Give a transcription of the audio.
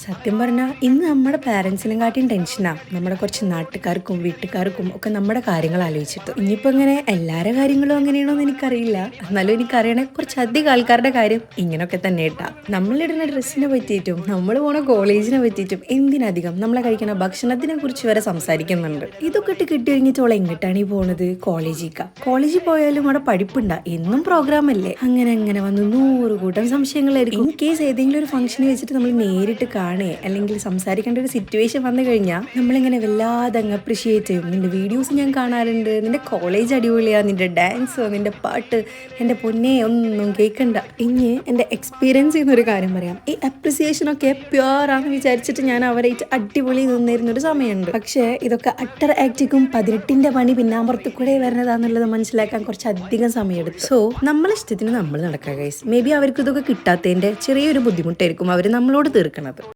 സത്യം പറഞ്ഞാൽ ഇന്ന് നമ്മുടെ പാരൻസിനും കാട്ടിയും ടെൻഷനാ നമ്മുടെ കുറച്ച് നാട്ടുകാർക്കും വീട്ടുകാർക്കും ഒക്കെ നമ്മുടെ കാര്യങ്ങൾ ആലോചിച്ചിട്ട്. ഇനിയിപ്പോൾ ഇങ്ങനെ എല്ലാവരുടെ കാര്യങ്ങളും അങ്ങനെയാണോ എന്ന് എനിക്കറിയില്ല. എന്നാലും എനിക്കറിയണേ കുറച്ചധികം ആൾക്കാരുടെ കാര്യം ഇങ്ങനെയൊക്കെ തന്നെ കേട്ടാ. നമ്മളിടുന്ന ഡ്രസ്സിനെ പറ്റിയിട്ടും നമ്മൾ പോണ കോളേജിനെ പറ്റിയിട്ടും എന്തിനധികം നമ്മളെ കഴിക്കുന്ന ഭക്ഷണത്തിനെ കുറിച്ച് വരെ സംസാരിക്കുന്നുണ്ട്. ഇതൊക്കെ ഇട്ട് കിട്ടിയൊരുങ്ങിച്ചോളെ എങ്ങിട്ടാണ് ഈ പോണത്? കോളേജിൽ പോയാലും അവിടെ പഠിപ്പുണ്ടാ, എന്നും പ്രോഗ്രാം അല്ലേ. അങ്ങനെ അങ്ങനെ വന്ന് 100 കൂട്ടം സംശയങ്ങളായിരിക്കും. ഇൻ കേസ് ഏതെങ്കിലും ഒരു ഫംഗ്ഷന് വെച്ചിട്ട് നമ്മൾ നേരിട്ട് കാണേ അല്ലെങ്കിൽ സംസാരിക്കേണ്ട ഒരു സിറ്റുവേഷൻ വന്നു കഴിഞ്ഞാൽ നമ്മളിങ്ങനെ വല്ലാതെ അങ്ങ് അപ്രിഷിയേറ്റ് ചെയ്യും. നിന്റെ വീഡിയോസ് ഞാൻ കാണാറുണ്ട്, നിന്റെ കോളേജ് അടിപൊളിയാ, നിന്റെ ഡാൻസ്, നിന്റെ പാട്ട്, എൻ്റെ പൊന്നെ ഒന്നും കേൾക്കണ്ട. ഇനി എൻ്റെ എക്സ്പീരിയൻസ് ചെയ്യുന്നൊരു കാര്യം പറയാം. ഈ അപ്രിസിയേഷനൊക്കെ പ്യുവറാന്ന് വിചാരിച്ചിട്ട് ഞാൻ അവരായിട്ട് അടിപൊളി നിന്നിരുന്ന ഒരു സമയമുണ്ട്. പക്ഷേ ഇതൊക്കെ അട്ടർ ആക്ടിക്കും 18ന്റെ പണി പിന്നാമ്പുറത്ത് കൂടെ വരുന്നതാന്നുള്ളത് മനസ്സിലാക്കാൻ കുറച്ചധികം സമയമെടുത്തു. സോ നമ്മളിഷ്ടത്തിന് നമ്മൾ നടക്കുക ഗൈസ്. മേ ബി അവർക്ക് ഇതൊക്കെ കിട്ടാത്തതിൻ്റെ ചെറിയൊരു ബുദ്ധിമുട്ടായിരിക്കും അവർ നമ്മളോട് തീർക്കണത്.